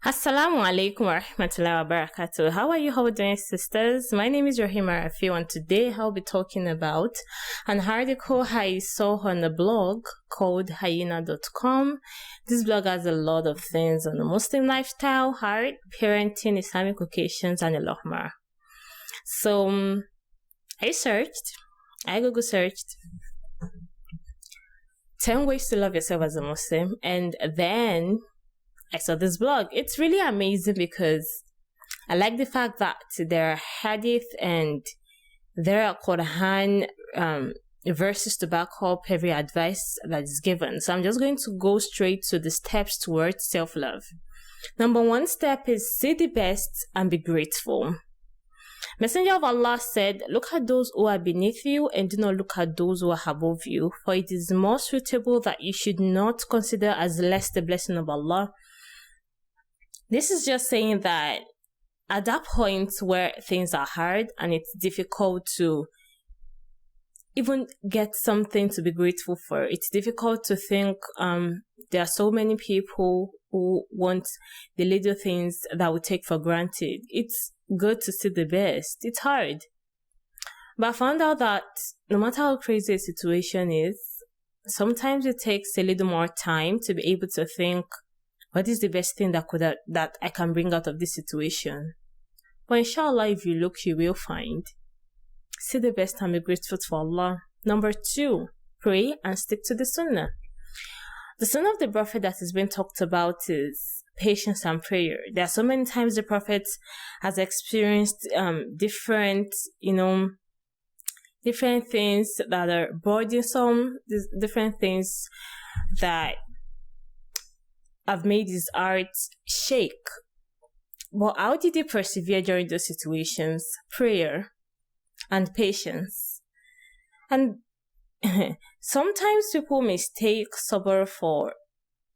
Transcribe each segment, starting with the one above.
Assalamu alaikum wa rahmatullahi wa barakatuh. How are you all doing, sisters? My name is Raheemat Rafiu, and today I'll be talking about an article I saw on a blog called hyena.com. This blog has a lot of things on the Muslim lifestyle, art, parenting, Islamic occasions, and a lot more. So I Google searched 10 ways to love yourself as a Muslim, and then I saw this blog. It's really amazing because I like the fact that there are hadith and there are Quran verses to back up every advice that is given. So I'm just going to go straight to the steps towards self-love. Number one step is see the best and be grateful. Messenger of Allah said, "Look at those who are beneath you and do not look at those who are above you, for it is more suitable that you should not consider as less the blessing of Allah." This is just saying that at that point where things are hard and it's difficult to even get something to be grateful for, it's difficult to think there are so many people who want the little things that we take for granted. It's good to see the best. It's hard. But I found out that no matter how crazy a situation is, sometimes it takes a little more time to be able to think, what is the best thing that I can bring out of this situation? But inshallah, if you look, you will find. See the best and be grateful to Allah. Number two, pray and stick to the sunnah. The sunnah of the Prophet that has been talked about is patience and prayer. There are so many times the Prophet has experienced different things that are burdensome, different things that have made his heart shake. But how did he persevere during those situations? Prayer and patience. And sometimes people mistake sabr for,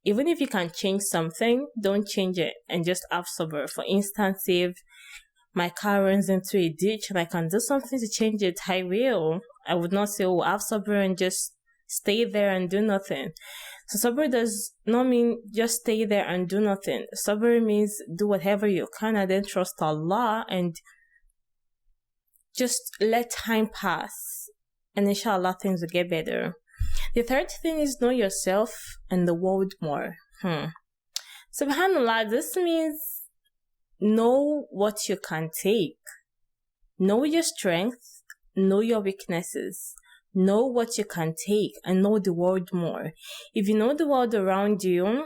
even if you can change something, don't change it and just have sabr. For instance, if my car runs into a ditch and I can do something to change it, I will. I would not say, oh, have sabr and just stay there and do nothing. So sabr does not mean just stay there and do nothing. Sabr means do whatever you can and then trust Allah and just let time pass. And inshallah things will get better. The third thing is know yourself and the world more. Subhanallah, this means know what you can take. Know your strength, know your weaknesses. Know what you can take and know the world more. If you know the world around you,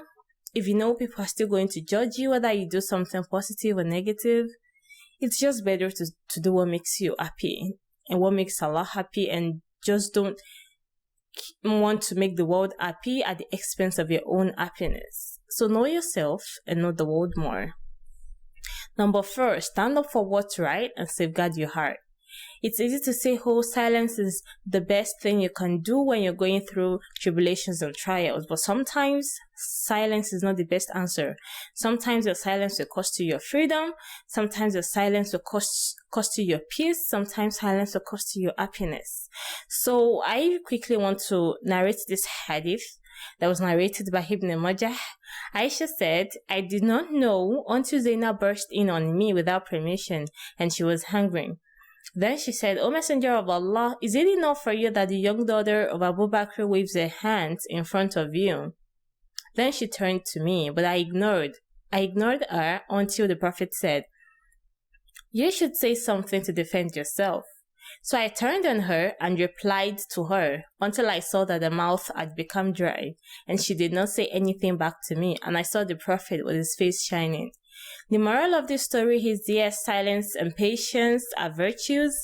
if you know people are still going to judge you whether you do something positive or negative, it's just better to do what makes you happy and what makes Allah happy, and just don't want to make the world happy at the expense of your own happiness. So know yourself and know the world more. Number four, stand up for what's right and safeguard your heart. It's easy to say, oh, silence is the best thing you can do when you're going through tribulations and trials. But sometimes silence is not the best answer. Sometimes your silence will cost you your freedom. Sometimes your silence will cost you your peace. Sometimes silence will cost you your happiness. So I quickly want to narrate this hadith that was narrated by Ibn Majah. Aisha said, "I did not know until Zainab burst in on me without permission and she was hungry. Then she said, O Messenger of Allah, is it enough for you that the young daughter of Abu Bakr waves her hands in front of you?" Then she turned to me, but I ignored her until the Prophet said, "You should say something to defend yourself." So I turned on her and replied to her until I saw that the mouth had become dry, and she did not say anything back to me, and I saw the Prophet with his face shining. The moral of this story is, yes, silence and patience are virtues,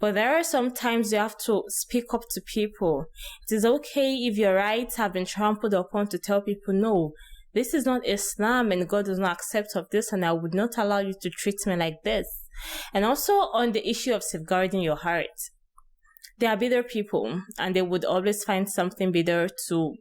but there are some times you have to speak up to people. It is okay if your rights have been trampled upon to tell people, no, this is not Islam and God does not accept of this, and I would not allow you to treat me like this. And also on the issue of safeguarding your heart. There are bitter people and they would always find something bitter to,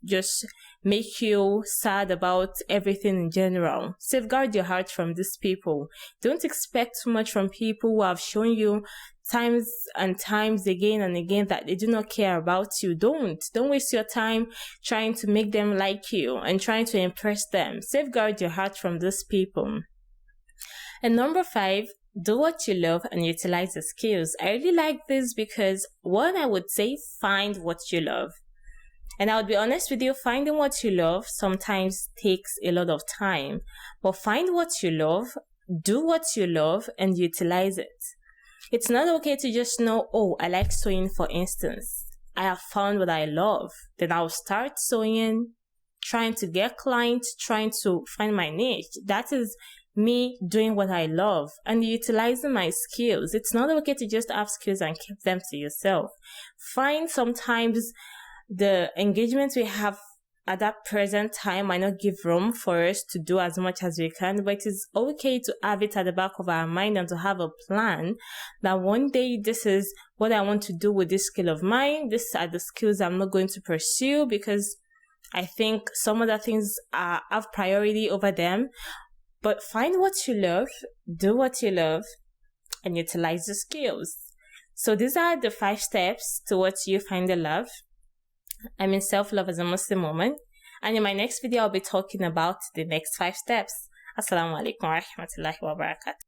just make you sad about everything in general. Safeguard your heart from these people. Don't expect too much from people who have shown you times and times again and again that they do not care about you. Don't waste your time trying to make them like you and trying to impress them. Safeguard your heart from these people. And number 5, do what you love and utilize the skills. I really like this because, one, I would say find what you love. And I would be honest with you, finding what you love sometimes takes a lot of time. But find what you love, do what you love, and utilize it. It's not okay to just know, oh, I like sewing, for instance. I have found what I love. Then I'll start sewing, trying to get clients, trying to find my niche. That is me doing what I love and utilizing my skills. It's not okay to just have skills and keep them to yourself. Find sometimes the engagements we have at that present time might not give room for us to do as much as we can, but it's okay to have it at the back of our mind and to have a plan that one day this is what I want to do with this skill of mine. These are the skills I'm not going to pursue because I think some other things have priority over them. But find what you love, do what you love, and utilize the skills. So these are the 5 steps towards you finding love. I mean self-love as a Muslim woman. And in my next video, I'll be talking about the next 5 steps. Assalamu alaikum wa rahmatullahi wa barakatuh.